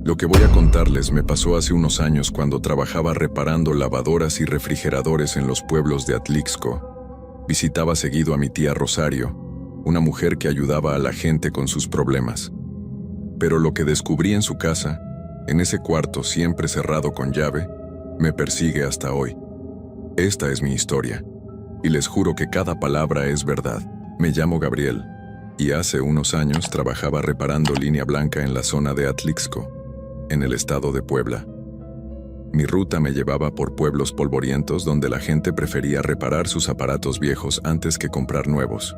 Lo que voy a contarles me pasó hace unos años cuando trabajaba reparando lavadoras y refrigeradores en los pueblos de Atlixco. Visitaba seguido a mi tía Rosario, una mujer que ayudaba a la gente con sus problemas. Pero lo que descubrí en su casa, en ese cuarto siempre cerrado con llave, me persigue hasta hoy. Esta es mi historia, y les juro que cada palabra es verdad. Me llamo Gabriel, y hace unos años trabajaba reparando línea blanca en la zona de Atlixco, en el estado de Puebla. Mi ruta me llevaba por pueblos polvorientos donde la gente prefería reparar sus aparatos viejos antes que comprar nuevos.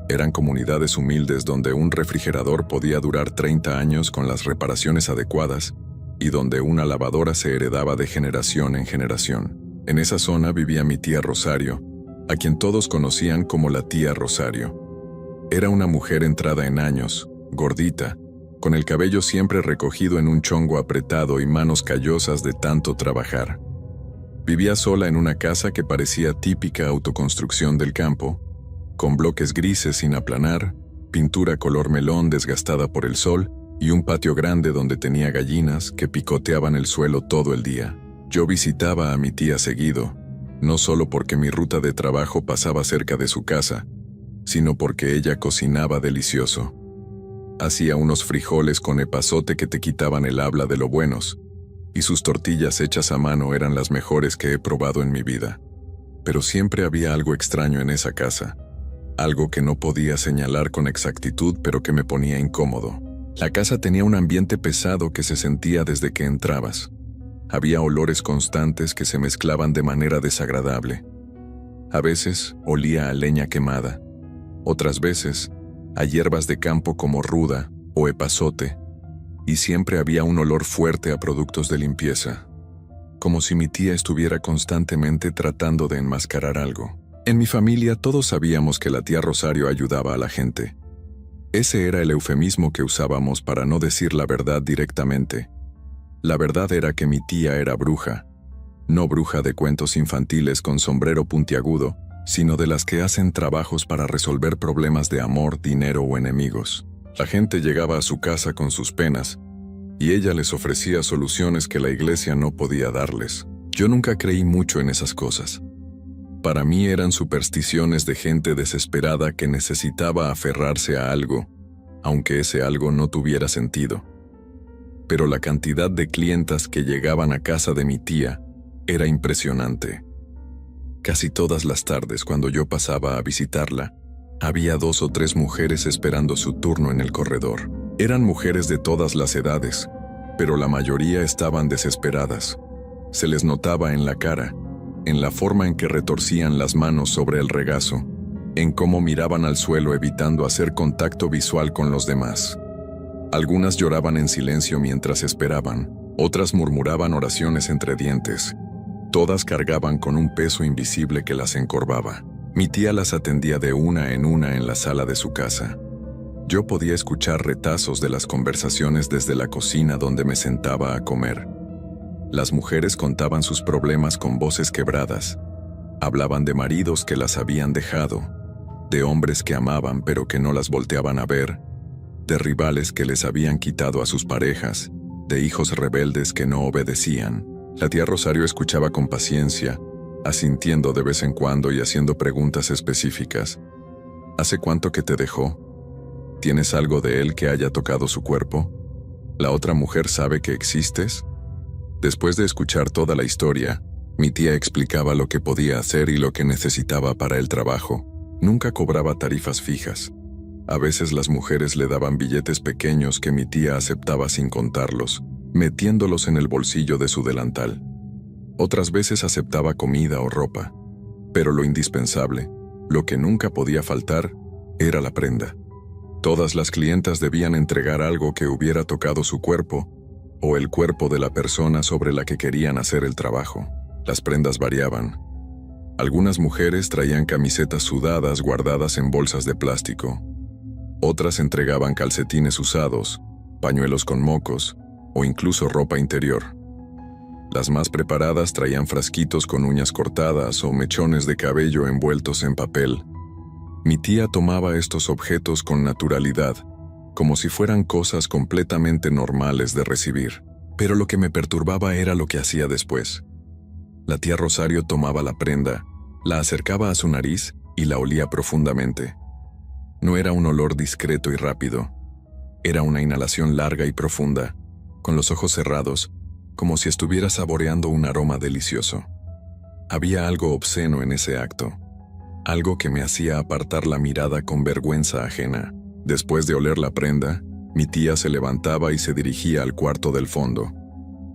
Eran comunidades humildes donde un refrigerador podía durar 30 años con las reparaciones adecuadas y donde una lavadora se heredaba de generación en generación. En esa zona vivía mi tía Rosario, a quien todos conocían como la tía Rosario. Era una mujer entrada en años, gordita, con el cabello siempre recogido en un chongo apretado y manos callosas de tanto trabajar. Vivía sola en una casa que parecía típica autoconstrucción del campo, con bloques grises sin aplanar, pintura color melón desgastada por el sol y un patio grande donde tenía gallinas que picoteaban el suelo todo el día. Yo visitaba a mi tía seguido, no solo porque mi ruta de trabajo pasaba cerca de su casa, sino porque ella cocinaba delicioso. Hacía unos frijoles con epazote que te quitaban el habla de lo buenos, y sus tortillas hechas a mano eran las mejores que he probado en mi vida. Pero siempre había algo extraño en esa casa, algo que no podía señalar con exactitud pero que me ponía incómodo. La casa tenía un ambiente pesado que se sentía desde que entrabas. Había olores constantes que se mezclaban de manera desagradable. A veces olía a leña quemada, otras veces a hierbas de campo como ruda o epazote, y siempre había un olor fuerte a productos de limpieza, como si mi tía estuviera constantemente tratando de enmascarar algo. En mi familia todos sabíamos que la tía Rosario ayudaba a la gente. Ese era el eufemismo que usábamos para no decir la verdad directamente. La verdad era que mi tía era bruja, no bruja de cuentos infantiles con sombrero puntiagudo, sino de las que hacen trabajos para resolver problemas de amor, dinero o enemigos. La gente llegaba a su casa con sus penas, y ella les ofrecía soluciones que la iglesia no podía darles. Yo nunca creí mucho en esas cosas. Para mí eran supersticiones de gente desesperada que necesitaba aferrarse a algo, aunque ese algo no tuviera sentido. Pero la cantidad de clientas que llegaban a casa de mi tía era impresionante. Casi todas las tardes cuando yo pasaba a visitarla, había 2 o 3 mujeres esperando su turno en el corredor. Eran mujeres de todas las edades, pero la mayoría estaban desesperadas. Se les notaba en la cara, en la forma en que retorcían las manos sobre el regazo, en cómo miraban al suelo evitando hacer contacto visual con los demás. Algunas lloraban en silencio mientras esperaban, otras murmuraban oraciones entre dientes. Todas cargaban con un peso invisible que las encorvaba. Mi tía las atendía de una en la sala de su casa. Yo podía escuchar retazos de las conversaciones desde la cocina donde me sentaba a comer. Las mujeres contaban sus problemas con voces quebradas. Hablaban de maridos que las habían dejado, de hombres que amaban pero que no las volteaban a ver, de rivales que les habían quitado a sus parejas, de hijos rebeldes que no obedecían. La tía Rosario escuchaba con paciencia, asintiendo de vez en cuando y haciendo preguntas específicas. ¿Hace cuánto que te dejó? ¿Tienes algo de él que haya tocado su cuerpo? ¿La otra mujer sabe que existes? Después de escuchar toda la historia, mi tía explicaba lo que podía hacer y lo que necesitaba para el trabajo. Nunca cobraba tarifas fijas. A veces las mujeres le daban billetes pequeños que mi tía aceptaba sin contarlos, metiéndolos en el bolsillo de su delantal. Otras veces aceptaba comida o ropa, pero lo indispensable, lo que nunca podía faltar, era la prenda. Todas las clientas debían entregar algo que hubiera tocado su cuerpo o el cuerpo de la persona sobre la que querían hacer el trabajo. Las prendas variaban. Algunas mujeres traían camisetas sudadas guardadas en bolsas de plástico. Otras entregaban calcetines usados, pañuelos con mocos, o incluso ropa interior. Las más preparadas traían frasquitos con uñas cortadas o mechones de cabello envueltos en papel. Mi tía tomaba estos objetos con naturalidad, como si fueran cosas completamente normales de recibir. Pero lo que me perturbaba era lo que hacía después. La tía Rosario tomaba la prenda, la acercaba a su nariz y la olía profundamente. No era un olor discreto y rápido. Era una inhalación larga y profunda, con los ojos cerrados, como si estuviera saboreando un aroma delicioso. Había algo obsceno en ese acto, algo que me hacía apartar la mirada con vergüenza ajena. Después de oler la prenda, mi tía se levantaba y se dirigía al cuarto del fondo.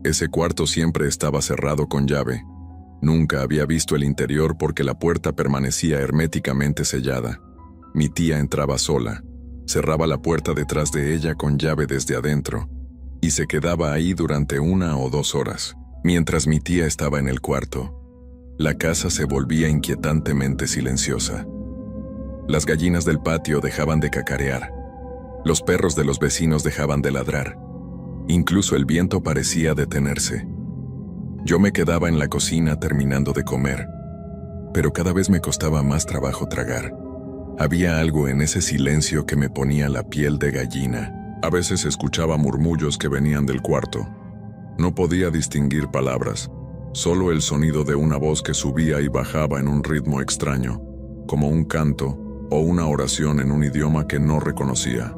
Ese cuarto siempre estaba cerrado con llave. Nunca había visto el interior porque la puerta permanecía herméticamente sellada. Mi tía entraba sola, cerraba la puerta detrás de ella con llave desde adentro, y se quedaba ahí durante 1 o 2 horas. Mientras mi tía estaba en el cuarto, la casa se volvía inquietantemente silenciosa. Las gallinas del patio dejaban de cacarear. Los perros de los vecinos dejaban de ladrar. Incluso el viento parecía detenerse. Yo me quedaba en la cocina terminando de comer, pero cada vez me costaba más trabajo tragar. Había algo en ese silencio que me ponía la piel de gallina. A veces escuchaba murmullos que venían del cuarto. No podía distinguir palabras, solo el sonido de una voz que subía y bajaba en un ritmo extraño, como un canto o una oración en un idioma que no reconocía.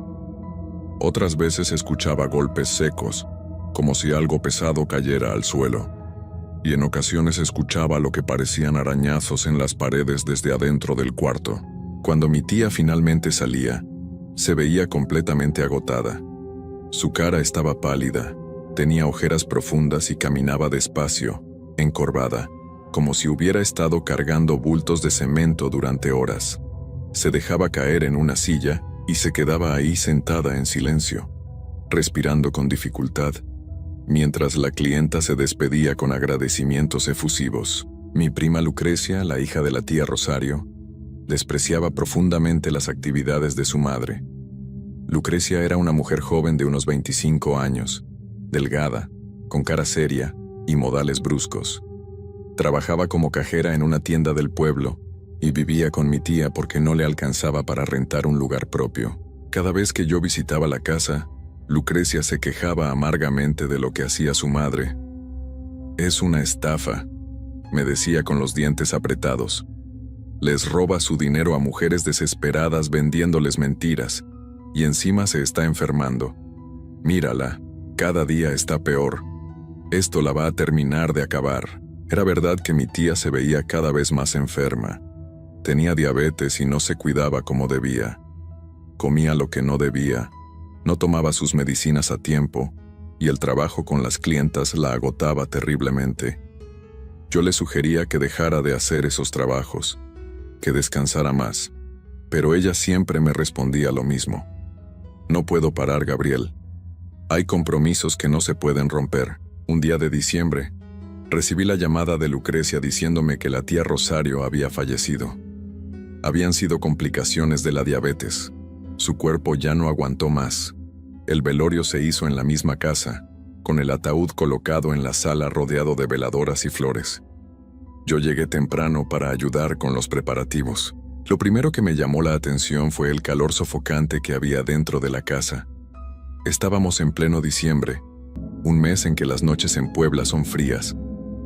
Otras veces escuchaba golpes secos, como si algo pesado cayera al suelo, y en ocasiones escuchaba lo que parecían arañazos en las paredes desde adentro del cuarto. Cuando mi tía finalmente salía, se veía completamente agotada. Su cara estaba pálida, tenía ojeras profundas y caminaba despacio, encorvada, como si hubiera estado cargando bultos de cemento durante horas. Se dejaba caer en una silla y se quedaba ahí sentada en silencio, respirando con dificultad, mientras la clienta se despedía con agradecimientos efusivos. Mi prima Lucrecia, la hija de la tía Rosario, despreciaba profundamente las actividades de su madre. Lucrecia era una mujer joven de unos 25 años, delgada, con cara seria y modales bruscos. Trabajaba como cajera en una tienda del pueblo y vivía con mi tía porque no le alcanzaba para rentar un lugar propio. Cada vez que yo visitaba la casa, Lucrecia se quejaba amargamente de lo que hacía su madre. «Es una estafa», me decía con los dientes apretados. «Les roba su dinero a mujeres desesperadas vendiéndoles mentiras, y encima se está enfermando. Mírala, cada día está peor. Esto la va a terminar de acabar». Era verdad que mi tía se veía cada vez más enferma. Tenía diabetes y no se cuidaba como debía. Comía lo que no debía, no tomaba sus medicinas a tiempo, y el trabajo con las clientas la agotaba terriblemente. Yo le sugería que dejara de hacer esos trabajos, que descansara más, pero ella siempre me respondía lo mismo. «No puedo parar, Gabriel. Hay compromisos que no se pueden romper». Un día de diciembre, recibí la llamada de Lucrecia diciéndome que la tía Rosario había fallecido. Habían sido complicaciones de la diabetes. Su cuerpo ya no aguantó más. El velorio se hizo en la misma casa, con el ataúd colocado en la sala rodeado de veladoras y flores. Yo llegué temprano para ayudar con los preparativos. Lo primero que me llamó la atención fue el calor sofocante que había dentro de la casa. Estábamos en pleno diciembre, un mes en que las noches en Puebla son frías,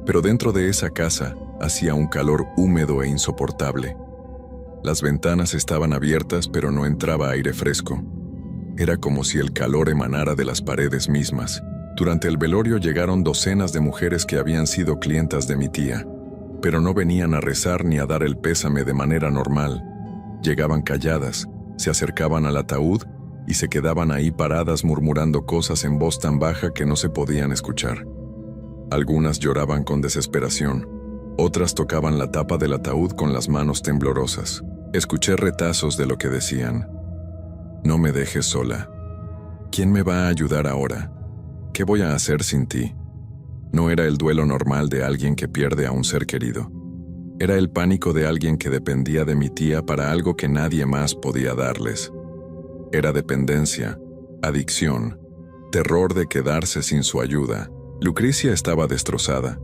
pero dentro de esa casa hacía un calor húmedo e insoportable. Las ventanas estaban abiertas, pero no entraba aire fresco. Era como si el calor emanara de las paredes mismas. Durante el velorio llegaron docenas de mujeres que habían sido clientas de mi tía, pero no venían a rezar ni a dar el pésame de manera normal. Llegaban calladas, se acercaban al ataúd y se quedaban ahí paradas murmurando cosas en voz tan baja que no se podían escuchar. Algunas lloraban con desesperación, otras tocaban la tapa del ataúd con las manos temblorosas. Escuché retazos de lo que decían. «No me dejes sola. ¿Quién me va a ayudar ahora? ¿Qué voy a hacer sin ti?» No era el duelo normal de alguien que pierde a un ser querido. Era el pánico de alguien que dependía de mi tía para algo que nadie más podía darles. Era dependencia, adicción, terror de quedarse sin su ayuda. Lucrecia estaba destrozada,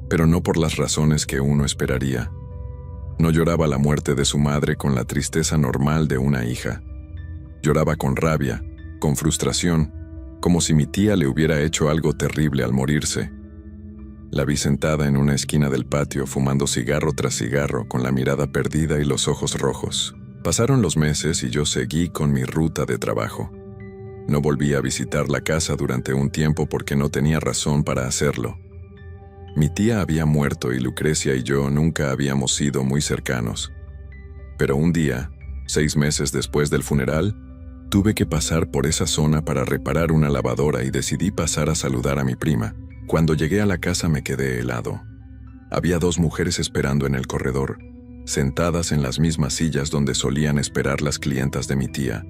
pero no por las razones que uno esperaría. No lloraba la muerte de su madre con la tristeza normal de una hija. Lloraba con rabia, con frustración, como si mi tía le hubiera hecho algo terrible al morirse. La vi sentada en una esquina del patio, fumando cigarro tras cigarro, con la mirada perdida y los ojos rojos. Pasaron los meses y yo seguí con mi ruta de trabajo. No volví a visitar la casa durante un tiempo porque no tenía razón para hacerlo. Mi tía había muerto y Lucrecia y yo nunca habíamos sido muy cercanos. Pero un día, 6 meses después del funeral, tuve que pasar por esa zona para reparar una lavadora y decidí pasar a saludar a mi prima. Cuando llegué a la casa me quedé helado. Había 2 mujeres esperando en el corredor, sentadas en las mismas sillas donde solían esperar las clientas de mi tía.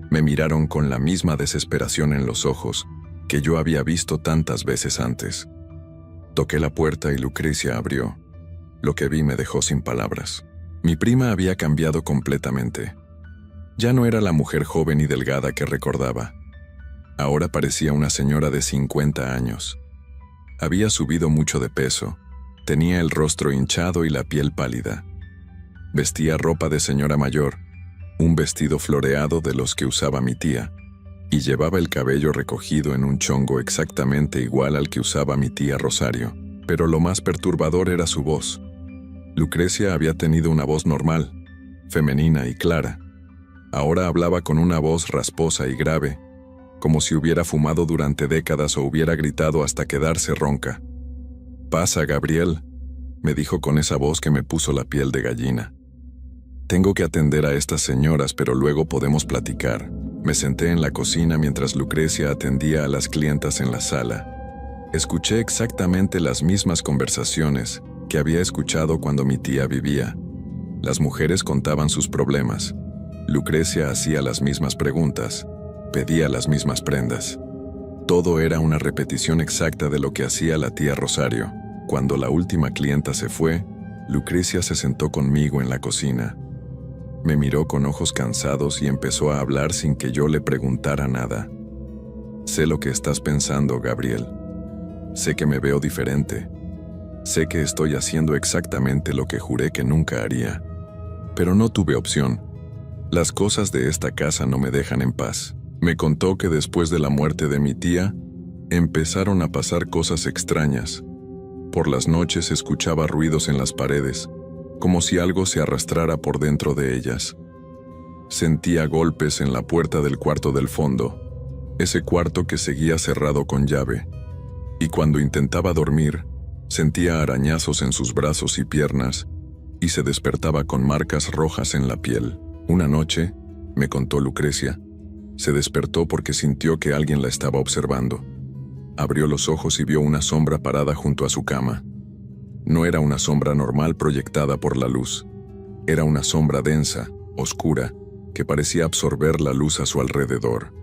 Me miraron con la misma desesperación en los ojos que yo había visto tantas veces antes. Toqué la puerta y Lucrecia abrió. Lo que vi me dejó sin palabras. Mi prima había cambiado completamente. Ya no era la mujer joven y delgada que recordaba. Ahora parecía una señora de 50 años. Había subido mucho de peso, tenía el rostro hinchado y la piel pálida. Vestía ropa de señora mayor, un vestido floreado de los que usaba mi tía, y llevaba el cabello recogido en un chongo exactamente igual al que usaba mi tía Rosario. Pero lo más perturbador era su voz. Lucrecia había tenido una voz normal, femenina y clara. Ahora hablaba con una voz rasposa y grave, como si hubiera fumado durante décadas o hubiera gritado hasta quedarse ronca. «Pasa, Gabriel», me dijo con esa voz que me puso la piel de gallina. «Tengo que atender a estas señoras, pero luego podemos platicar». Me senté en la cocina mientras Lucrecia atendía a las clientas en la sala. Escuché exactamente las mismas conversaciones que había escuchado cuando mi tía vivía. Las mujeres contaban sus problemas. Lucrecia hacía las mismas preguntas, pedía las mismas prendas. Todo era una repetición exacta de lo que hacía la tía Rosario. Cuando la última clienta se fue, Lucrecia se sentó conmigo en la cocina. Me miró con ojos cansados y empezó a hablar sin que yo le preguntara nada. «Sé lo que estás pensando, Gabriel. Sé que me veo diferente. Sé que estoy haciendo exactamente lo que juré que nunca haría. Pero no tuve opción. Las cosas de esta casa no me dejan en paz». Me contó que después de la muerte de mi tía, empezaron a pasar cosas extrañas. Por las noches escuchaba ruidos en las paredes, como si algo se arrastrara por dentro de ellas. Sentía golpes en la puerta del cuarto del fondo, ese cuarto que seguía cerrado con llave. Y cuando intentaba dormir, sentía arañazos en sus brazos y piernas, y se despertaba con marcas rojas en la piel. Una noche, me contó Lucrecia, se despertó porque sintió que alguien la estaba observando. Abrió los ojos y vio una sombra parada junto a su cama. No era una sombra normal proyectada por la luz. Era una sombra densa, oscura, que parecía absorber la luz a su alrededor.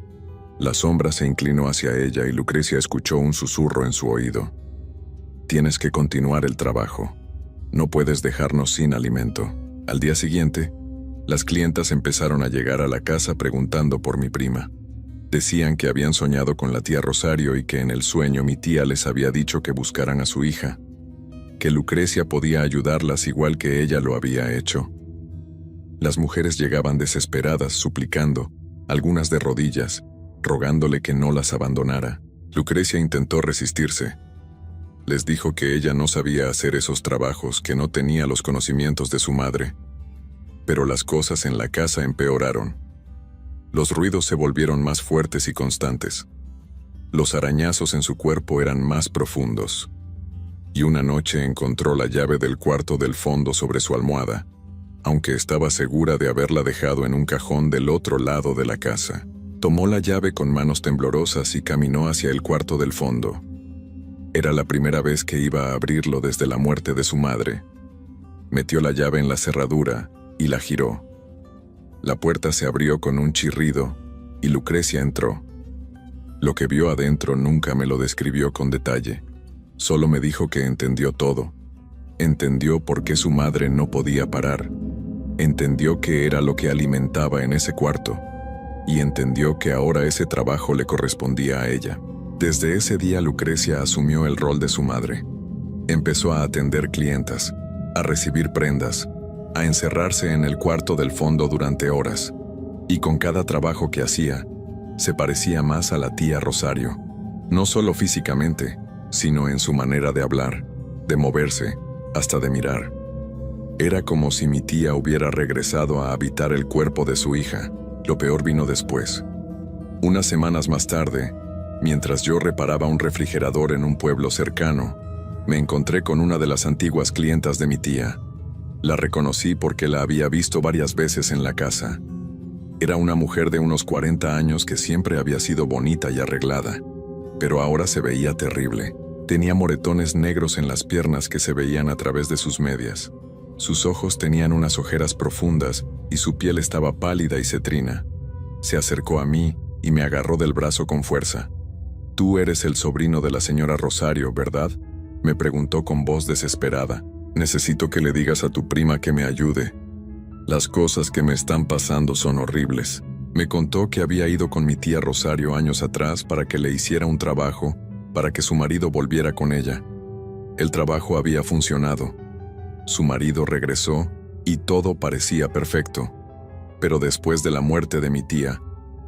La sombra se inclinó hacia ella y Lucrecia escuchó un susurro en su oído. «Tienes que continuar el trabajo. No puedes dejarnos sin alimento». Al día siguiente, las clientas empezaron a llegar a la casa preguntando por mi prima. Decían que habían soñado con la tía Rosario y que en el sueño mi tía les había dicho que buscaran a su hija, que Lucrecia podía ayudarlas igual que ella lo había hecho. Las mujeres llegaban desesperadas, suplicando, algunas de rodillas, rogándole que no las abandonara. Lucrecia intentó resistirse. Les dijo que ella no sabía hacer esos trabajos, que no tenía los conocimientos de su madre. Pero las cosas en la casa empeoraron. Los ruidos se volvieron más fuertes y constantes. Los arañazos en su cuerpo eran más profundos. Y una noche encontró la llave del cuarto del fondo sobre su almohada, aunque estaba segura de haberla dejado en un cajón del otro lado de la casa. Tomó la llave con manos temblorosas y caminó hacia el cuarto del fondo. Era la primera vez que iba a abrirlo desde la muerte de su madre. Metió la llave en la cerradura y la giró. La puerta se abrió con un chirrido y Lucrecia entró. Lo que vio adentro nunca me lo describió con detalle. Solo me dijo que entendió todo. Entendió por qué su madre no podía parar. Entendió qué era lo que alimentaba en ese cuarto. Y entendió que ahora ese trabajo le correspondía a ella. Desde ese día Lucrecia asumió el rol de su madre. Empezó a atender clientas, a recibir prendas, a encerrarse en el cuarto del fondo durante horas. Y con cada trabajo que hacía, Se parecía más a la tía Rosario, no solo físicamente, sino en su manera de hablar, de moverse, hasta de mirar. Era como si mi tía hubiera regresado a habitar el cuerpo de su hija. Lo peor vino después. Unas semanas más tarde, mientras yo reparaba un refrigerador en un pueblo cercano, me encontré con una de las antiguas clientas de mi tía. La reconocí porque la había visto varias veces en la casa. Era una mujer de unos 40 años que siempre había sido bonita y arreglada, pero ahora se veía terrible. Tenía moretones negros en las piernas que se veían a través de sus medias. Sus ojos tenían unas ojeras profundas y su piel estaba pálida y cetrina. Se acercó a mí y me agarró del brazo con fuerza. «Tú eres el sobrino de la señora Rosario, ¿verdad?», me preguntó con voz desesperada. «Necesito que le digas a tu prima que me ayude. Las cosas que me están pasando son horribles». Me contó que había ido con mi tía Rosario años atrás para que le hiciera un trabajo, para que su marido volviera con ella. El trabajo había funcionado. Su marido regresó y todo parecía perfecto. Pero después de la muerte de mi tía,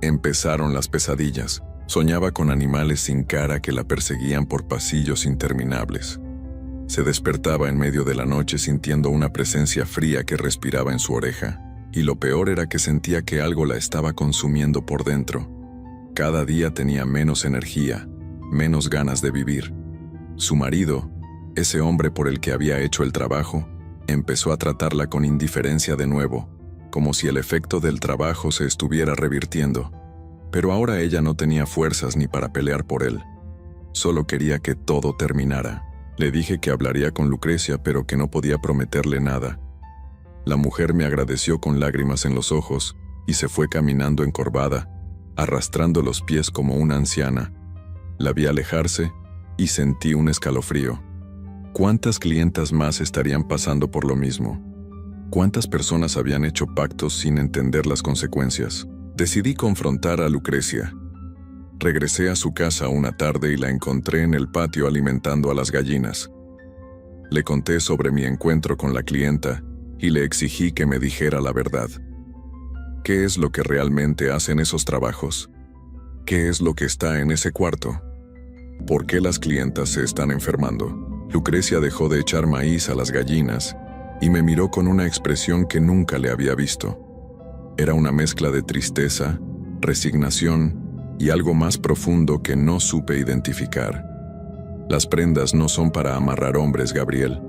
empezaron las pesadillas. Soñaba con animales sin cara que la perseguían por pasillos interminables. Se despertaba en medio de la noche sintiendo una presencia fría que respiraba en su oreja, y lo peor era que sentía que algo la estaba consumiendo por dentro. Cada día tenía menos energía, menos ganas de vivir. Su marido, ese hombre por el que había hecho el trabajo, empezó a tratarla con indiferencia de nuevo, como si el efecto del trabajo se estuviera revirtiendo. Pero ahora ella no tenía fuerzas ni para pelear por él. Solo quería que todo terminara. Le dije que hablaría con Lucrecia, pero que no podía prometerle nada. La mujer me agradeció con lágrimas en los ojos y se fue caminando encorvada, arrastrando los pies como una anciana. La vi alejarse y sentí un escalofrío. ¿Cuántas clientas más estarían pasando por lo mismo? ¿Cuántas personas habían hecho pactos sin entender las consecuencias? Decidí confrontar a Lucrecia. Regresé a su casa una tarde y la encontré en el patio alimentando a las gallinas. Le conté sobre mi encuentro con la clienta y le exigí que me dijera la verdad. ¿Qué es lo que realmente hacen esos trabajos? ¿Qué es lo que está en ese cuarto? ¿Por qué las clientas se están enfermando? Lucrecia dejó de echar maíz a las gallinas y me miró con una expresión que nunca le había visto. Era una mezcla de tristeza, resignación y algo más profundo que no supe identificar. «Las prendas no son para amarrar hombres, Gabriel»,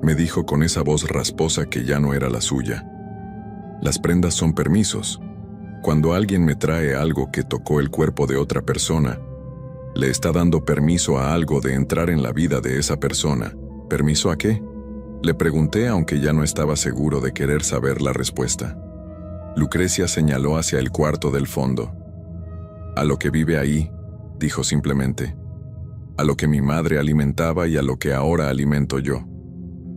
me dijo con esa voz rasposa que ya no era la suya. «Las prendas son permisos. Cuando alguien me trae algo que tocó el cuerpo de otra persona, le está dando permiso a algo de entrar en la vida de esa persona. ¿Permiso a qué?», le pregunté, aunque ya no estaba seguro de querer saber la respuesta. Lucrecia señaló hacia el cuarto del fondo. «A lo que vive ahí», dijo simplemente. «A lo que mi madre alimentaba y a lo que ahora alimento yo.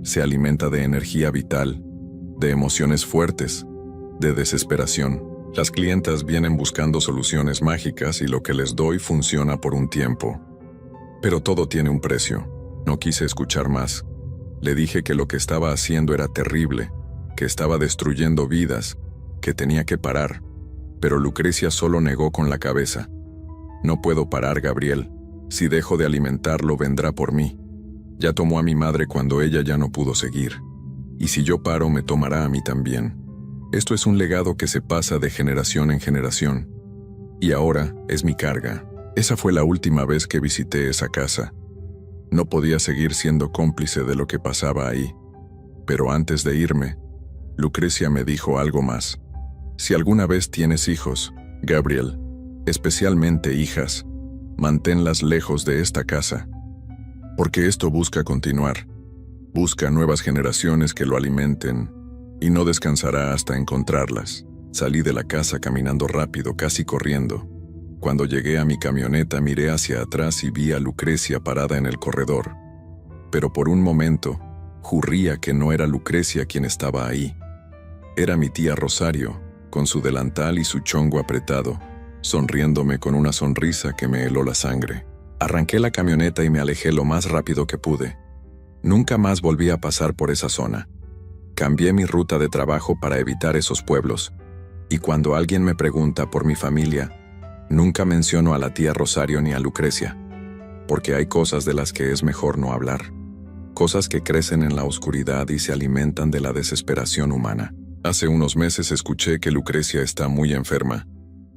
Se alimenta de energía vital, de emociones fuertes, de desesperación. Las clientas vienen buscando soluciones mágicas y lo que les doy funciona por un tiempo. Pero todo tiene un precio». No quise escuchar más. Le dije que lo que estaba haciendo era terrible, que estaba destruyendo vidas, que tenía que parar. Pero Lucrecia solo negó con la cabeza. «No puedo parar, Gabriel. Si dejo de alimentarlo, vendrá por mí. Ya tomó a mi madre cuando ella ya no pudo seguir. Y si yo paro, me tomará a mí también. Esto es un legado que se pasa de generación en generación. Y ahora es mi carga». Esa fue la última vez que visité esa casa. No podía seguir siendo cómplice de lo que pasaba ahí. Pero antes de irme, Lucrecia me dijo algo más. «Si alguna vez tienes hijos, Gabriel, especialmente hijas, manténlas lejos de esta casa. Porque esto busca continuar. Busca nuevas generaciones que lo alimenten y no descansará hasta encontrarlas». Salí de la casa caminando rápido, casi corriendo. Cuando llegué a mi camioneta miré hacia atrás y vi a Lucrecia parada en el corredor. Pero por un momento, jurría que no era Lucrecia quien estaba ahí. Era mi tía Rosario, con su delantal y su chongo apretado, sonriéndome con una sonrisa que me heló la sangre. Arranqué la camioneta y me alejé lo más rápido que pude. Nunca más volví a pasar por esa zona. Cambié mi ruta de trabajo para evitar esos pueblos. Y cuando alguien me pregunta por mi familia, Nunca menciono a la tía Rosario ni a Lucrecia, porque hay cosas de las que es mejor no hablar. Cosas que crecen en la oscuridad y se alimentan de la desesperación humana. Hace unos meses escuché que Lucrecia está muy enferma,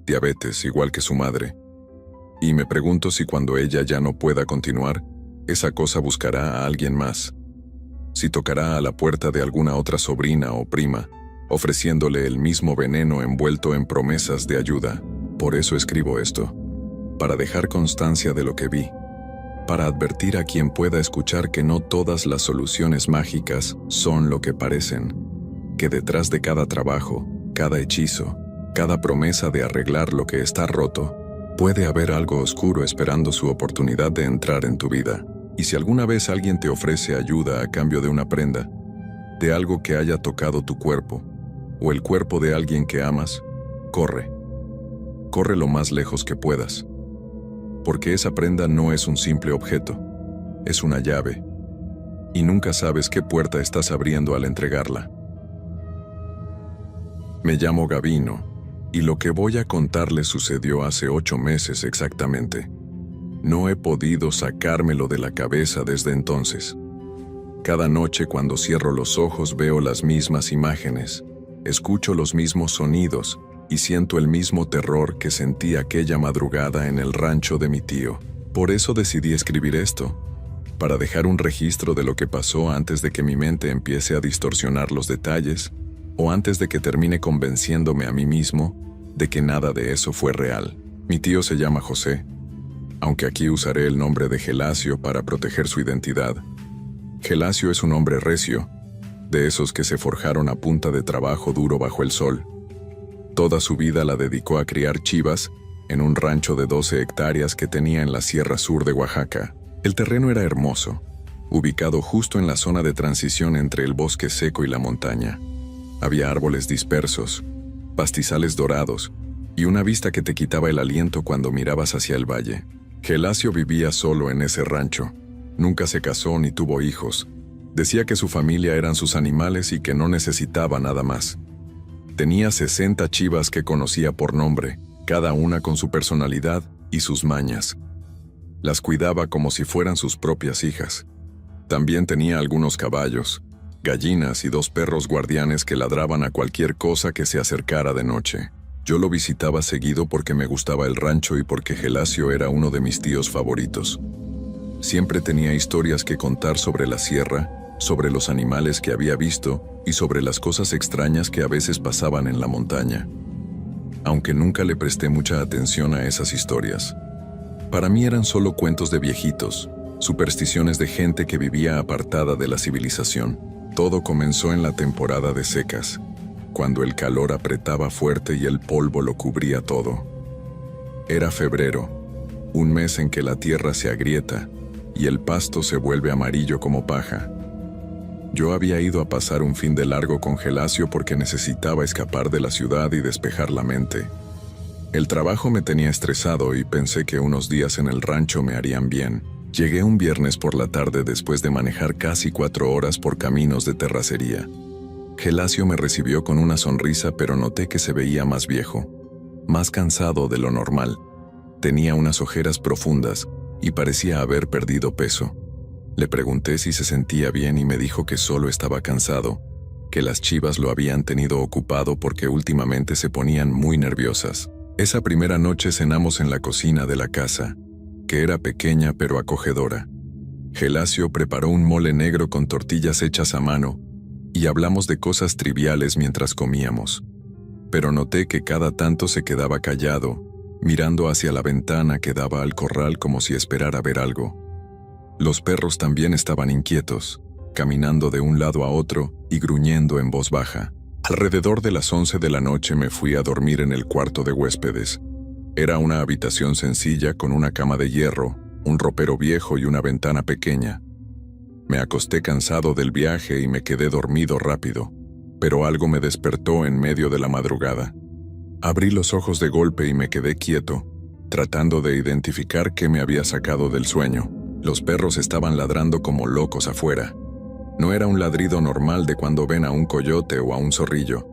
diabetes igual que su madre, y me pregunto si cuando ella ya no pueda continuar, esa cosa buscará a alguien más. Si tocará a la puerta de alguna otra sobrina o prima, ofreciéndole el mismo veneno envuelto en promesas de ayuda. Por eso escribo esto, para dejar constancia de lo que vi, para advertir a quien pueda escuchar que no todas las soluciones mágicas son lo que parecen, que detrás de cada trabajo, cada hechizo, cada promesa de arreglar lo que está roto, puede haber algo oscuro esperando su oportunidad de entrar en tu vida. Y si alguna vez alguien te ofrece ayuda a cambio de una prenda, de algo que haya tocado tu cuerpo, o el cuerpo de alguien que amas, corre. Corre lo más lejos que puedas. Porque esa prenda no es un simple objeto, es una llave, y nunca sabes qué puerta estás abriendo al entregarla. Me llamo Gavino, y lo que voy a contarles sucedió hace 8 meses exactamente. No he podido sacármelo de la cabeza desde entonces. Cada noche cuando cierro los ojos veo las mismas imágenes, escucho los mismos sonidos y siento el mismo terror que sentí aquella madrugada en el rancho de mi tío. Por eso decidí escribir esto, para dejar un registro de lo que pasó antes de que mi mente empiece a distorsionar los detalles, o antes de que termine convenciéndome a mí mismo de que nada de eso fue real. Mi tío se llama José, aunque aquí usaré el nombre de Gelasio para proteger su identidad. Gelasio es un hombre recio, de esos que se forjaron a punta de trabajo duro bajo el sol. Toda su vida la dedicó a criar chivas en un rancho de 12 hectáreas que tenía en la Sierra Sur de Oaxaca. El terreno era hermoso, ubicado justo en la zona de transición entre el bosque seco y la montaña. Había árboles dispersos, pastizales dorados y una vista que te quitaba el aliento cuando mirabas hacia el valle. Gelasio vivía solo en ese rancho. Nunca se casó ni tuvo hijos. Decía que su familia eran sus animales y que no necesitaba nada más. Tenía 60 chivas que conocía por nombre, cada una con su personalidad y sus mañas. Las cuidaba como si fueran sus propias hijas. También tenía algunos caballos, gallinas y 2 perros guardianes que ladraban a cualquier cosa que se acercara de noche. Yo lo visitaba seguido porque me gustaba el rancho y porque Gelasio era uno de mis tíos favoritos. Siempre tenía historias que contar sobre la sierra, sobre los animales que había visto y sobre las cosas extrañas que a veces pasaban en la montaña. Aunque nunca le presté mucha atención a esas historias. Para mí eran solo cuentos de viejitos, supersticiones de gente que vivía apartada de la civilización. Todo comenzó en la temporada de secas, cuando el calor apretaba fuerte y el polvo lo cubría todo. Era febrero, un mes en que la tierra se agrieta y el pasto se vuelve amarillo como paja. Yo había ido a pasar un fin de largo con Gelasio porque necesitaba escapar de la ciudad y despejar la mente. El trabajo me tenía estresado y pensé que unos días en el rancho me harían bien. Llegué un viernes por la tarde después de manejar casi 4 horas por caminos de terracería. Gelasio me recibió con una sonrisa, pero noté que se veía más viejo, más cansado de lo normal. Tenía unas ojeras profundas y parecía haber perdido peso. Le pregunté si se sentía bien y me dijo que solo estaba cansado, que las chivas lo habían tenido ocupado porque últimamente se ponían muy nerviosas. Esa primera noche cenamos en la cocina de la casa, que era pequeña pero acogedora. Gelasio preparó un mole negro con tortillas hechas a mano, y hablamos de cosas triviales mientras comíamos. Pero noté que cada tanto se quedaba callado, mirando hacia la ventana que daba al corral como si esperara ver algo. Los perros también estaban inquietos, caminando de un lado a otro y gruñendo en voz baja. Alrededor de las 11 de la noche me fui a dormir en el cuarto de huéspedes. Era una habitación sencilla con una cama de hierro, un ropero viejo y una ventana pequeña. Me acosté cansado del viaje y me quedé dormido rápido, pero algo me despertó en medio de la madrugada. Abrí los ojos de golpe y me quedé quieto, tratando de identificar qué me había sacado del sueño. Los perros estaban ladrando como locos afuera. No era un ladrido normal de cuando ven a un coyote o a un zorrillo.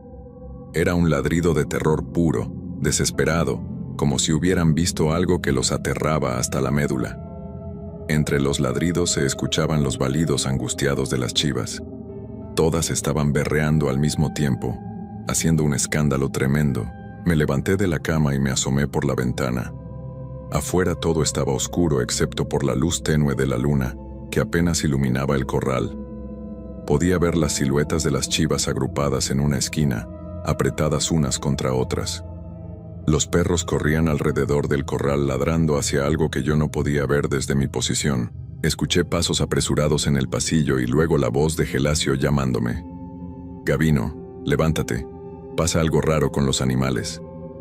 Era un ladrido de terror puro, desesperado, como si hubieran visto algo que los aterraba hasta la médula. Entre los ladridos se escuchaban los balidos angustiados de las chivas. Todas estaban berreando al mismo tiempo, haciendo un escándalo tremendo. Me levanté de la cama y me asomé por la ventana. Afuera todo estaba oscuro excepto por la luz tenue de la luna, que apenas iluminaba el corral. Podía ver las siluetas de las chivas agrupadas en una esquina, apretadas unas contra otras. Los perros corrían alrededor del corral ladrando hacia algo que yo no podía ver desde mi posición. Escuché pasos apresurados en el pasillo y luego la voz de Gelasio llamándome. «Gavino, levántate. Pasa algo raro con los animales».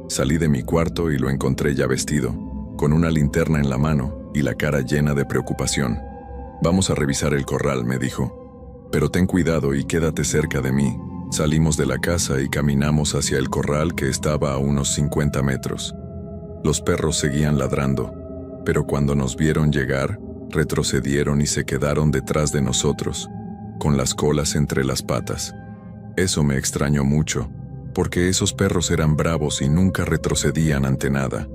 Salí de mi cuarto y lo encontré ya vestido, con una linterna en la mano y la cara llena de preocupación. «Vamos a revisar el corral», me dijo. «Pero ten cuidado y quédate cerca de mí». Salimos de la casa y caminamos hacia el corral que estaba a unos 50 metros. Los perros seguían ladrando, pero cuando nos vieron llegar, retrocedieron y se quedaron detrás de nosotros, con las colas entre las patas. Eso me extrañó mucho, porque esos perros eran bravos y nunca retrocedían ante nada.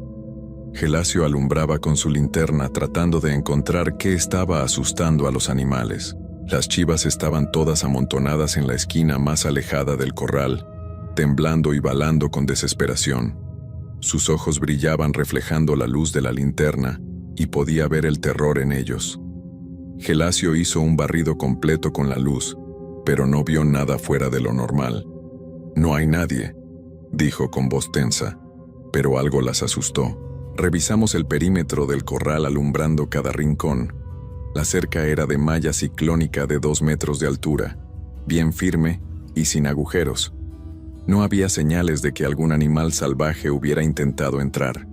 Gelasio alumbraba con su linterna tratando de encontrar qué estaba asustando a los animales. Las chivas estaban todas amontonadas en la esquina más alejada del corral, temblando y balando con desesperación. Sus ojos brillaban reflejando la luz de la linterna, y podía ver el terror en ellos. Gelasio hizo un barrido completo con la luz, pero no vio nada fuera de lo normal. «No hay nadie», dijo con voz tensa, pero algo las asustó. Revisamos el perímetro del corral alumbrando cada rincón. La cerca era de malla ciclónica de 2 metros de altura, bien firme y sin agujeros. No había señales de que algún animal salvaje hubiera intentado entrar.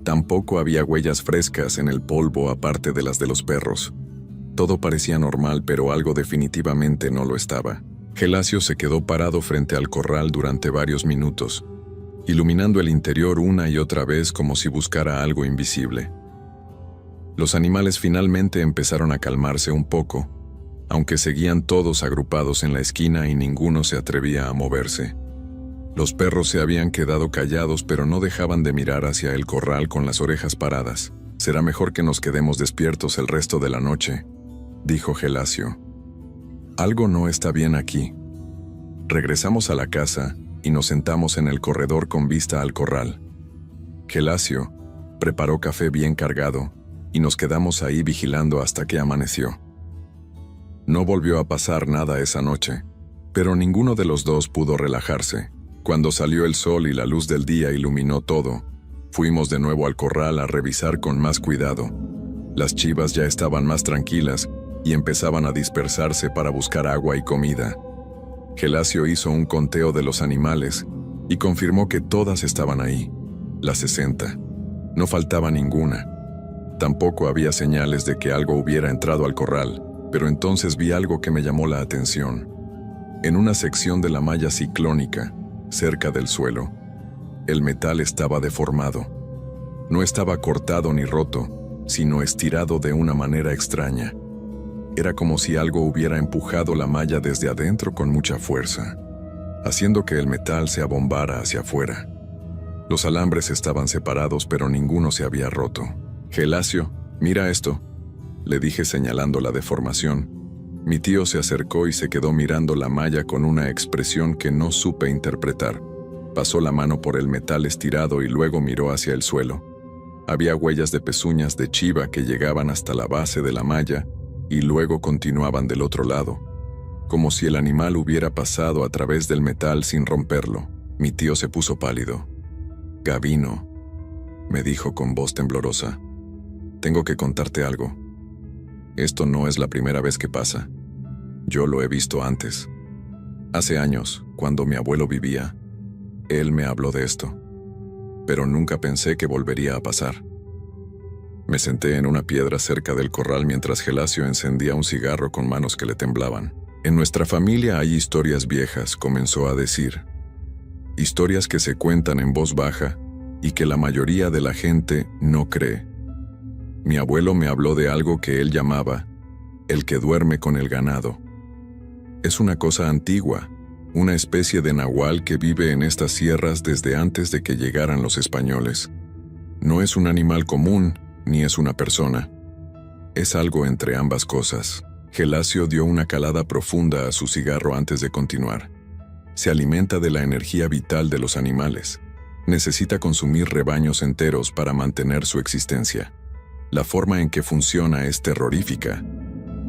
Tampoco había huellas frescas en el polvo aparte de las de los perros. Todo parecía normal, pero algo definitivamente no lo estaba. Gelasio se quedó parado frente al corral durante varios minutos, iluminando el interior una y otra vez como si buscara algo invisible. Los animales finalmente empezaron a calmarse un poco, aunque seguían todos agrupados en la esquina y ninguno se atrevía a moverse. Los perros se habían quedado callados, pero no dejaban de mirar hacia el corral con las orejas paradas. «Será mejor que nos quedemos despiertos el resto de la noche», dijo Gelasio. «Algo no está bien aquí». Regresamos a la casa y nos sentamos en el corredor con vista al corral. Gelasio preparó café bien cargado, y nos quedamos ahí vigilando hasta que amaneció. No volvió a pasar nada esa noche, pero ninguno de los dos pudo relajarse. Cuando salió el sol y la luz del día iluminó todo, fuimos de nuevo al corral a revisar con más cuidado. Las chivas ya estaban más tranquilas y empezaban a dispersarse para buscar agua y comida. Gelasio hizo un conteo de los animales y confirmó que todas estaban ahí, las 60. No faltaba ninguna. Tampoco había señales de que algo hubiera entrado al corral, pero entonces vi algo que me llamó la atención. En una sección de la malla ciclónica, cerca del suelo, el metal estaba deformado. No estaba cortado ni roto, sino estirado de una manera extraña. Era como si algo hubiera empujado la malla desde adentro con mucha fuerza, haciendo que el metal se abombara hacia afuera. Los alambres estaban separados, pero ninguno se había roto. «Gelasio, mira esto», le dije señalando la deformación. Mi tío se acercó y se quedó mirando la malla con una expresión que no supe interpretar. Pasó la mano por el metal estirado y luego miró hacia el suelo. Había huellas de pezuñas de chiva que llegaban hasta la base de la malla y luego continuaban del otro lado, como si el animal hubiera pasado a través del metal sin romperlo. Mi tío se puso pálido. «Gavino», me dijo con voz temblorosa, «tengo que contarte algo. Esto no es la primera vez que pasa. Yo lo he visto antes. Hace años, cuando mi abuelo vivía, él me habló de esto, pero nunca pensé que volvería a pasar». Me senté en una piedra cerca del corral mientras Gelasio encendía un cigarro con manos que le temblaban. «En nuestra familia hay historias viejas», comenzó a decir. «Historias que se cuentan en voz baja y que la mayoría de la gente no cree. Mi abuelo me habló de algo que él llamaba el que duerme con el ganado. Es una cosa antigua, una especie de nahual que vive en estas sierras desde antes de que llegaran los españoles. No es un animal común, ni es una persona. Es algo entre ambas cosas. Gelasio dio una calada profunda a su cigarro antes de continuar. Se alimenta de la energía vital de los animales. Necesita consumir rebaños enteros para mantener su existencia. La forma en que funciona es terrorífica.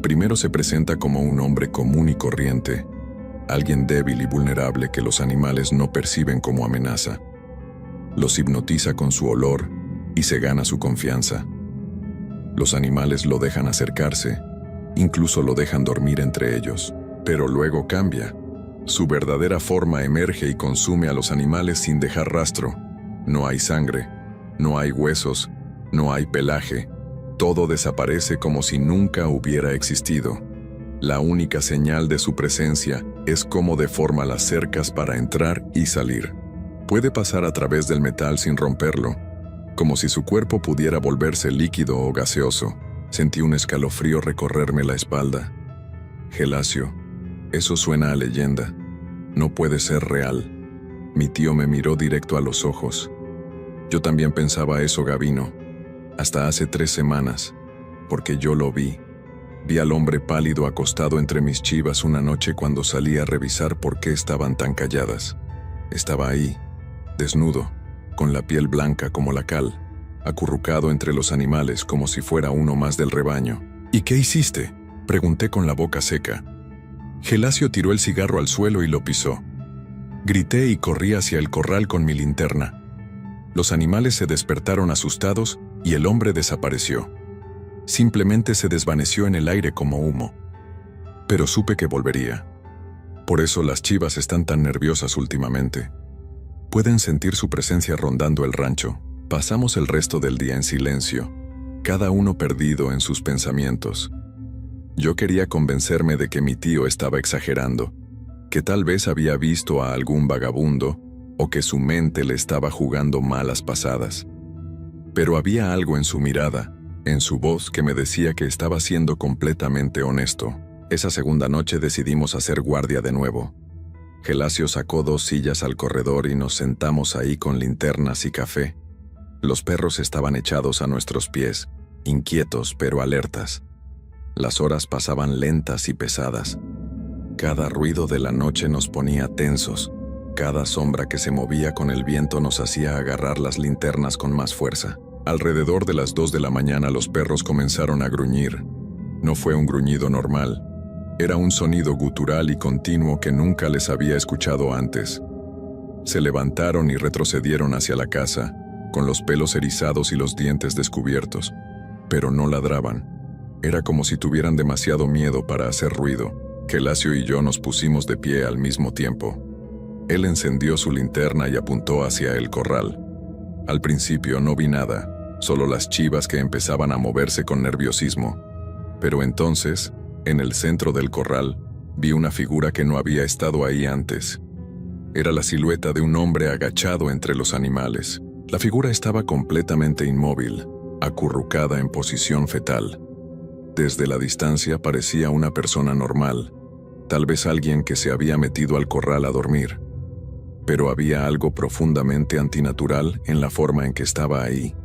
Primero se presenta como un hombre común y corriente, alguien débil y vulnerable que los animales no perciben como amenaza. Los hipnotiza con su olor y se gana su confianza. Los animales lo dejan acercarse, incluso lo dejan dormir entre ellos, pero luego cambia. Su verdadera forma emerge y consume a los animales sin dejar rastro. No hay sangre, no hay huesos, no hay pelaje. Todo desaparece como si nunca hubiera existido. La única señal de su presencia es cómo deforma las cercas para entrar y salir. Puede pasar a través del metal sin romperlo, como si su cuerpo pudiera volverse líquido o gaseoso. Sentí un escalofrío recorrerme la espalda. Gelasio, eso suena a leyenda. No puede ser real. Mi tío me miró directo a los ojos. Yo también pensaba eso, Gavino. Hasta hace 3 semanas, porque yo lo vi. Vi al hombre pálido acostado entre mis chivas una noche cuando salí a revisar por qué estaban tan calladas. Estaba ahí, desnudo, con la piel blanca como la cal, acurrucado entre los animales como si fuera uno más del rebaño. ¿Y qué hiciste?, pregunté con la boca seca. Gelasio tiró el cigarro al suelo y lo pisó. Grité y corrí hacia el corral con mi linterna. Los animales se despertaron asustados y el hombre desapareció. Simplemente se desvaneció en el aire como humo. Pero supe que volvería. Por eso las chivas están tan nerviosas últimamente. Pueden sentir su presencia rondando el rancho. Pasamos el resto del día en silencio, cada uno perdido en sus pensamientos. Yo quería convencerme de que mi tío estaba exagerando, que tal vez había visto a algún vagabundo o que su mente le estaba jugando malas pasadas. Pero había algo en su mirada, en su voz, que me decía que estaba siendo completamente honesto. Esa segunda noche decidimos hacer guardia de nuevo. Gelasio sacó 2 sillas al corredor y nos sentamos ahí con linternas y café. Los perros estaban echados a nuestros pies, inquietos pero alertas. Las horas pasaban lentas y pesadas. Cada ruido de la noche nos ponía tensos. Cada sombra que se movía con el viento nos hacía agarrar las linternas con más fuerza. Alrededor de las 2 de la mañana los perros comenzaron a gruñir. No fue un gruñido normal. Era un sonido gutural y continuo que nunca les había escuchado antes. Se levantaron y retrocedieron hacia la casa, con los pelos erizados y los dientes descubiertos. Pero no ladraban. Era como si tuvieran demasiado miedo para hacer ruido. Gelasio y yo nos pusimos de pie al mismo tiempo. Él encendió su linterna y apuntó hacia el corral. Al principio no vi nada, solo las chivas que empezaban a moverse con nerviosismo. Pero entonces, en el centro del corral, vi una figura que no había estado ahí antes. Era la silueta de un hombre agachado entre los animales. La figura estaba completamente inmóvil, acurrucada en posición fetal. Desde la distancia parecía una persona normal, tal vez alguien que se había metido al corral a dormir. Pero había algo profundamente antinatural en la forma en que estaba ahí,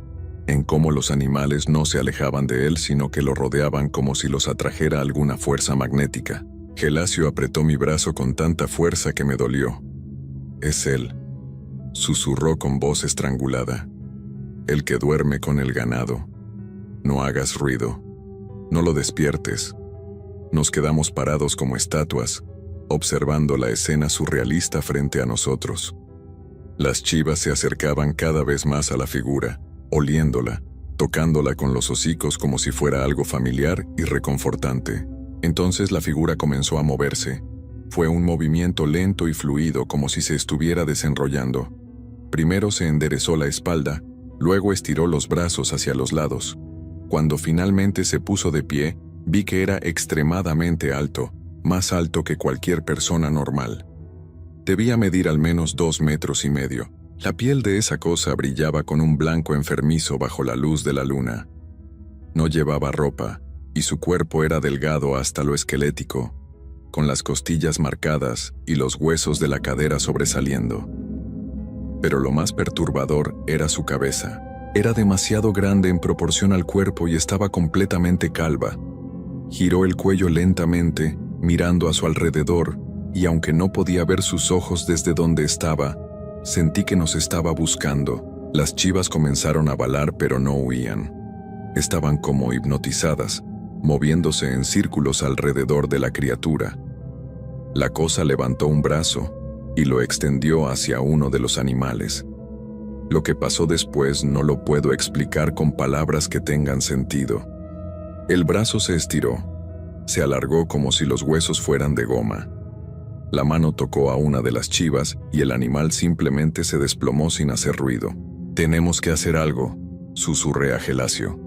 en cómo los animales no se alejaban de él, sino que lo rodeaban como si los atrajera alguna fuerza magnética. Gelasio apretó mi brazo con tanta fuerza que me dolió. «Es él», susurró con voz estrangulada. «El que duerme con el ganado. No hagas ruido. No lo despiertes». Nos quedamos parados como estatuas, observando la escena surrealista frente a nosotros. Las chivas se acercaban cada vez más a la figura, oliéndola, tocándola con los hocicos como si fuera algo familiar y reconfortante. Entonces la figura comenzó a moverse. Fue un movimiento lento y fluido, como si se estuviera desenrollando. Primero se enderezó la espalda, luego estiró los brazos hacia los lados. Cuando finalmente se puso de pie, vi que era extremadamente alto, más alto que cualquier persona normal. Debía medir al menos 2,5 metros. La piel de esa cosa brillaba con un blanco enfermizo bajo la luz de la luna. No llevaba ropa, y su cuerpo era delgado hasta lo esquelético, con las costillas marcadas y los huesos de la cadera sobresaliendo. Pero lo más perturbador era su cabeza. Era demasiado grande en proporción al cuerpo y estaba completamente calva. Giró el cuello lentamente, mirando a su alrededor, y aunque no podía ver sus ojos desde donde estaba, sentí que nos estaba buscando. Las chivas comenzaron a balar, pero no huían. Estaban como hipnotizadas, moviéndose en círculos alrededor de la criatura. La cosa levantó un brazo y lo extendió hacia uno de los animales. Lo que pasó después no lo puedo explicar con palabras que tengan sentido. El brazo se estiró, se alargó como si los huesos fueran de goma. La mano tocó a una de las chivas y el animal simplemente se desplomó sin hacer ruido. «Tenemos que hacer algo», susurré a Gelasio.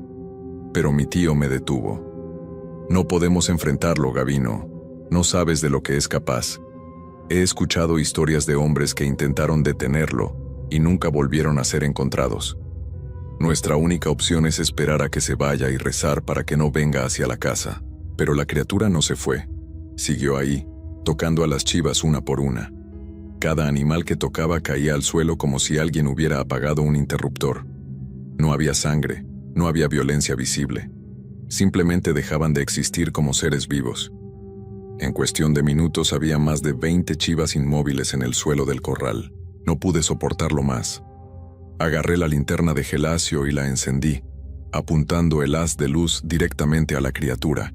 Pero mi tío me detuvo. «No podemos enfrentarlo, Gavino. No sabes de lo que es capaz. He escuchado historias de hombres que intentaron detenerlo y nunca volvieron a ser encontrados. Nuestra única opción es esperar a que se vaya y rezar para que no venga hacia la casa». Pero la criatura no se fue. Siguió ahí, tocando a las chivas una por una. Cada animal que tocaba caía al suelo como si alguien hubiera apagado un interruptor. No había sangre, no había violencia visible. Simplemente dejaban de existir como seres vivos. En cuestión de minutos había más de 20 chivas inmóviles en el suelo del corral. No pude soportarlo más. Agarré la linterna de Gelasio y la encendí, apuntando el haz de luz directamente a la criatura.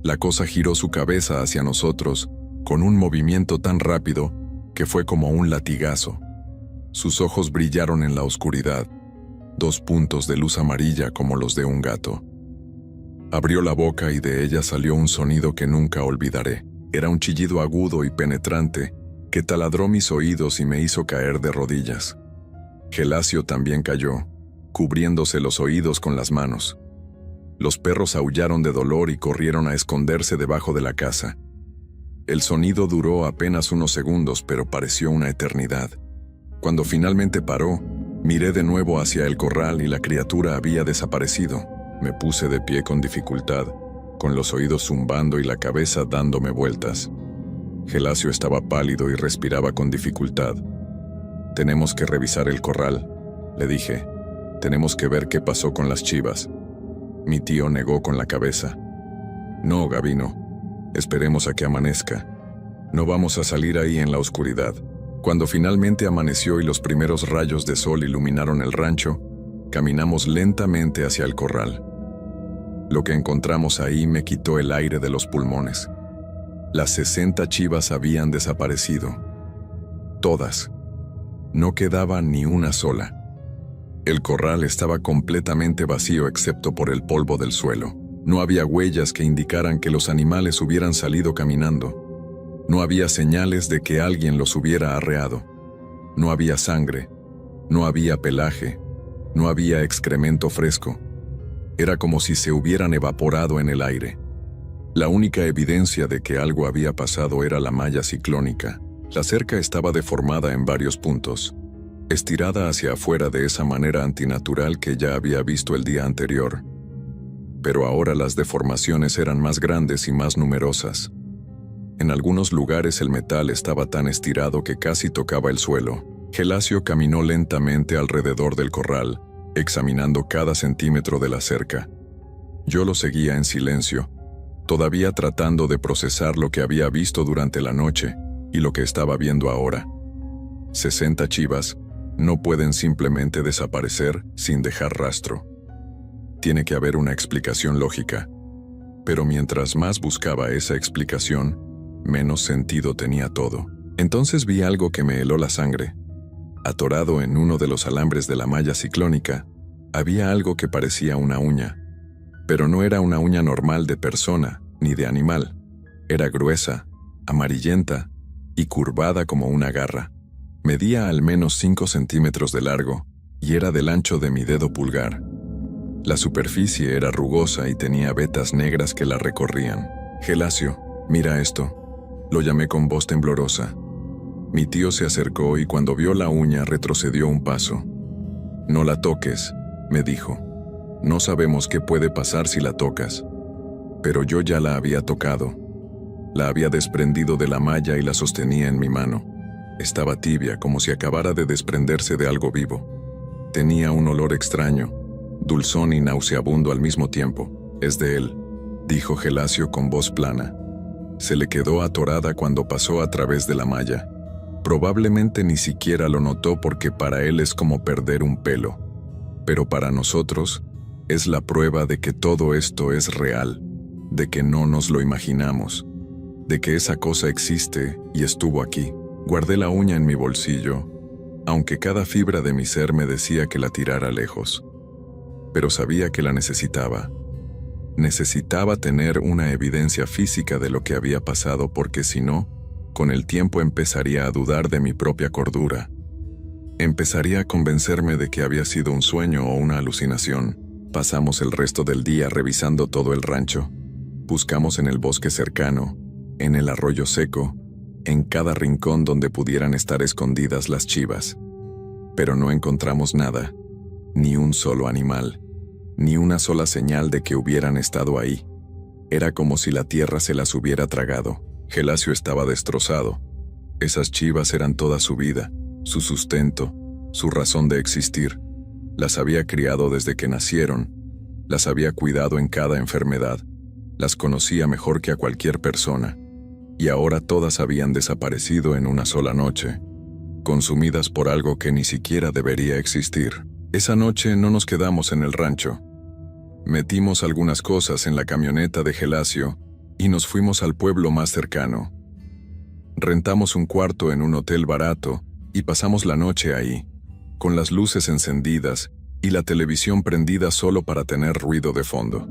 La cosa giró su cabeza hacia nosotros con un movimiento tan rápido que fue como un latigazo. Sus ojos brillaron en la oscuridad, 2 puntos de luz amarilla como los de un gato. Abrió la boca y de ella salió un sonido que nunca olvidaré. Era un chillido agudo y penetrante que taladró mis oídos y me hizo caer de rodillas. Gelasio también cayó, cubriéndose los oídos con las manos. Los perros aullaron de dolor y corrieron a esconderse debajo de la casa. El sonido duró apenas unos segundos, pero pareció una eternidad. Cuando finalmente paró, miré de nuevo hacia el corral y la criatura había desaparecido. Me puse de pie con dificultad, con los oídos zumbando y la cabeza dándome vueltas. Gelasio estaba pálido y respiraba con dificultad. «Tenemos que revisar el corral», le dije. «Tenemos que ver qué pasó con las chivas». Mi tío negó con la cabeza. «No, Gavino. Esperemos a que amanezca. No vamos a salir ahí en la oscuridad». Cuando finalmente amaneció y los primeros rayos de sol iluminaron el rancho, caminamos lentamente hacia el corral. Lo que encontramos ahí me quitó el aire de los pulmones. Las 60 chivas habían desaparecido. Todas. No quedaba ni una sola. El corral estaba completamente vacío excepto por el polvo del suelo. No había huellas que indicaran que los animales hubieran salido caminando. No había señales de que alguien los hubiera arreado. No había sangre. No había pelaje. No había excremento fresco. Era como si se hubieran evaporado en el aire. La única evidencia de que algo había pasado era la malla ciclónica. La cerca estaba deformada en varios puntos, estirada hacia afuera de esa manera antinatural que ya había visto el día anterior. Pero ahora las deformaciones eran más grandes y más numerosas. En algunos lugares el metal estaba tan estirado que casi tocaba el suelo. Gelasio caminó lentamente alrededor del corral, examinando cada centímetro de la cerca. Yo lo seguía en silencio, todavía tratando de procesar lo que había visto durante la noche y lo que estaba viendo ahora. 60 chivas no pueden simplemente desaparecer sin dejar rastro. Tiene que haber una explicación lógica. Pero mientras más buscaba esa explicación, menos sentido tenía todo. Entonces vi algo que me heló la sangre. Atorado en uno de los alambres de la malla ciclónica, había algo que parecía una uña. Pero no era una uña normal de persona, ni de animal. Era gruesa, amarillenta y curvada como una garra. Medía al menos 5 centímetros de largo y era del ancho de mi dedo pulgar. La superficie era rugosa y tenía vetas negras que la recorrían. «Gelasio, mira esto», lo llamé con voz temblorosa. Mi tío se acercó y cuando vio la uña retrocedió un paso. «No la toques», me dijo. «No sabemos qué puede pasar si la tocas». Pero yo ya la había tocado. La había desprendido de la malla y la sostenía en mi mano. Estaba tibia, como si acabara de desprenderse de algo vivo. Tenía un olor extraño, dulzón y nauseabundo al mismo tiempo. Es de él, dijo Gelasio con voz plana. Se le quedó atorada cuando pasó a través de la malla. Probablemente ni siquiera lo notó porque para él es como perder un pelo. Pero para nosotros, es la prueba de que todo esto es real, de que no nos lo imaginamos, de que esa cosa existe y estuvo aquí. Guardé la uña en mi bolsillo, aunque cada fibra de mi ser me decía que la tirara lejos. Pero sabía que la necesitaba. Necesitaba tener una evidencia física de lo que había pasado porque si no, con el tiempo empezaría a dudar de mi propia cordura. Empezaría a convencerme de que había sido un sueño o una alucinación. Pasamos el resto del día revisando todo el rancho. Buscamos en el bosque cercano, en el arroyo seco, en cada rincón donde pudieran estar escondidas las chivas. Pero no encontramos nada, ni un solo animal, ni una sola señal de que hubieran estado ahí. Era como si la tierra se las hubiera tragado. Gelasio estaba destrozado. Esas chivas eran toda su vida, su sustento, su razón de existir. Las había criado desde que nacieron, las había cuidado en cada enfermedad, las conocía mejor que a cualquier persona, y ahora todas habían desaparecido en una sola noche, consumidas por algo que ni siquiera debería existir. Esa noche no nos quedamos en el rancho. Metimos algunas cosas en la camioneta de Gelasio y nos fuimos al pueblo más cercano. Rentamos un cuarto en un hotel barato y pasamos la noche ahí, con las luces encendidas y la televisión prendida solo para tener ruido de fondo.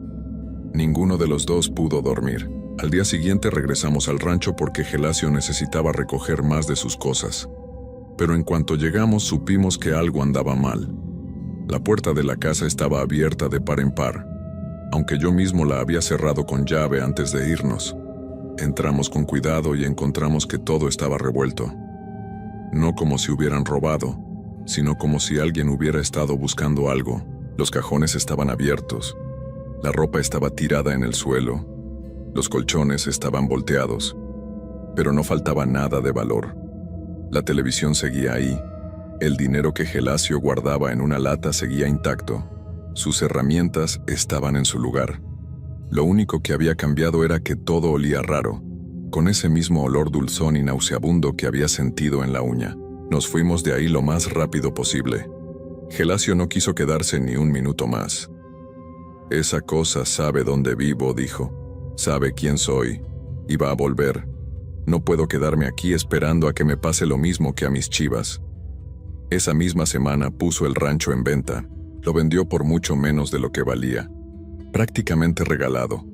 Ninguno de los dos pudo dormir. Al día siguiente regresamos al rancho porque Gelasio necesitaba recoger más de sus cosas. Pero en cuanto llegamos supimos que algo andaba mal. La puerta de la casa estaba abierta de par en par, aunque yo mismo la había cerrado con llave antes de irnos. Entramos con cuidado y encontramos que todo estaba revuelto. No como si hubieran robado, sino como si alguien hubiera estado buscando algo. Los cajones estaban abiertos, la ropa estaba tirada en el suelo, los colchones estaban volteados, pero no faltaba nada de valor. La televisión seguía ahí, el dinero que Gelasio guardaba en una lata seguía intacto, sus herramientas estaban en su lugar. Lo único que había cambiado era que todo olía raro, con ese mismo olor dulzón y nauseabundo que había sentido en la uña. Nos fuimos de ahí lo más rápido posible. Gelasio no quiso quedarse ni un minuto más. Esa cosa sabe dónde vivo, dijo. Sabe quién soy. Y va a volver. No puedo quedarme aquí esperando a que me pase lo mismo que a mis chivas. Esa misma semana puso el rancho en venta. Lo vendió por mucho menos de lo que valía. Prácticamente regalado.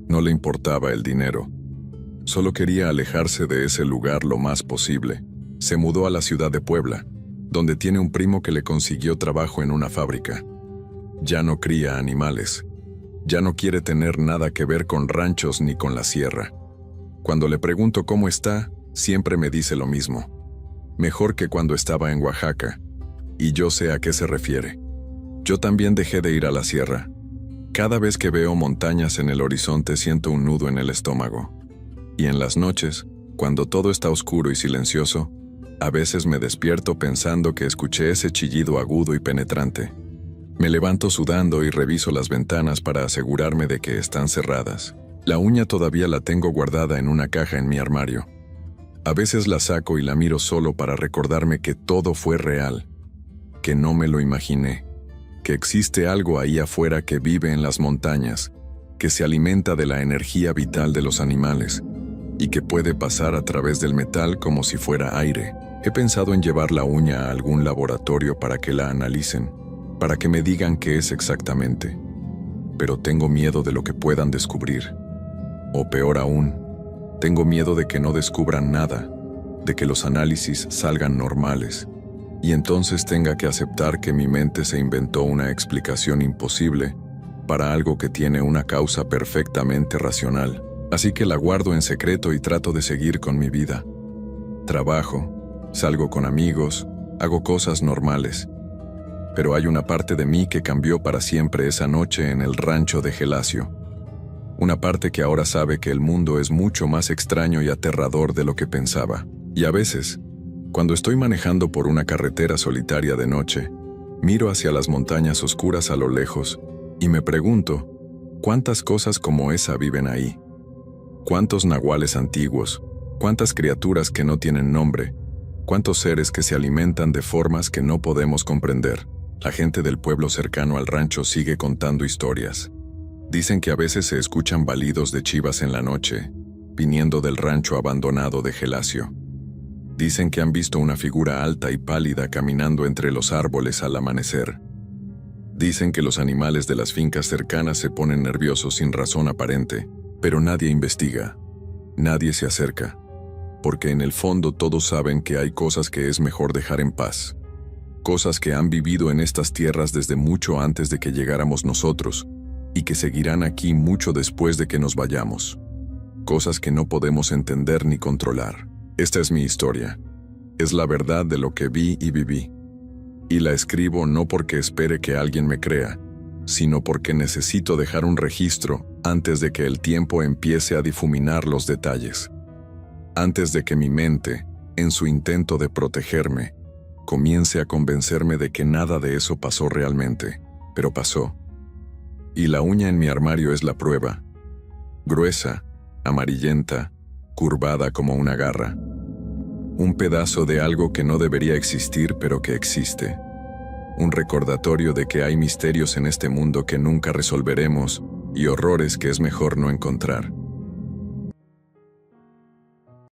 No le importaba el dinero. Solo quería alejarse de ese lugar lo más posible. Se mudó a la ciudad de Puebla, donde tiene un primo que le consiguió trabajo en una fábrica. Ya no cría animales. Ya no quiere tener nada que ver con ranchos ni con la sierra. Cuando le pregunto cómo está, siempre me dice lo mismo. Mejor que cuando estaba en Oaxaca. Y yo sé a qué se refiere. Yo también dejé de ir a la sierra. Cada vez que veo montañas en el horizonte siento un nudo en el estómago. Y en las noches, cuando todo está oscuro y silencioso, a veces me despierto pensando que escuché ese chillido agudo y penetrante. Me levanto sudando y reviso las ventanas para asegurarme de que están cerradas. La uña todavía la tengo guardada en una caja en mi armario. A veces la saco y la miro solo para recordarme que todo fue real, que no me lo imaginé, que existe algo ahí afuera que vive en las montañas, que se alimenta de la energía vital de los animales y que puede pasar a través del metal como si fuera aire. He pensado en llevar la uña a algún laboratorio para que la analicen, para que me digan qué es exactamente. Pero tengo miedo de lo que puedan descubrir. O peor aún, tengo miedo de que no descubran nada, de que los análisis salgan normales, y entonces tenga que aceptar que mi mente se inventó una explicación imposible para algo que tiene una causa perfectamente racional. Así que la guardo en secreto y trato de seguir con mi vida. Trabajo, salgo con amigos, hago cosas normales. Pero hay una parte de mí que cambió para siempre esa noche en el rancho de Gelasio. Una parte que ahora sabe que el mundo es mucho más extraño y aterrador de lo que pensaba. Y a veces, cuando estoy manejando por una carretera solitaria de noche, Miro hacia las montañas oscuras a lo lejos y me pregunto, ¿cuántas cosas como esa viven ahí? ¿Cuántos nahuales antiguos? ¿Cuántas criaturas que no tienen nombre? ¿Cuántos seres que se alimentan de formas que no podemos comprender? La gente del pueblo cercano al rancho sigue contando historias. Dicen que a veces se escuchan balidos de chivas en la noche, viniendo del rancho abandonado de Gelasio. Dicen que han visto una figura alta y pálida caminando entre los árboles al amanecer. Dicen que los animales de las fincas cercanas se ponen nerviosos sin razón aparente, pero nadie investiga, nadie se acerca, porque en el fondo todos saben que hay cosas que es mejor dejar en paz. Cosas que han vivido en estas tierras desde mucho antes de que llegáramos nosotros, y que seguirán aquí mucho después de que nos vayamos. Cosas que no podemos entender ni controlar. Esta es mi historia. Es la verdad de lo que vi y viví. Y la escribo no porque espere que alguien me crea, sino porque necesito dejar un registro antes de que el tiempo empiece a difuminar los detalles. Antes de que mi mente, en su intento de protegerme, comience a convencerme de que nada de eso pasó realmente, pero pasó. Y la uña en mi armario es la prueba. Gruesa, amarillenta, curvada como una garra. Un pedazo de algo que no debería existir pero que existe. Un recordatorio de que hay misterios en este mundo que nunca resolveremos y horrores que es mejor no encontrar.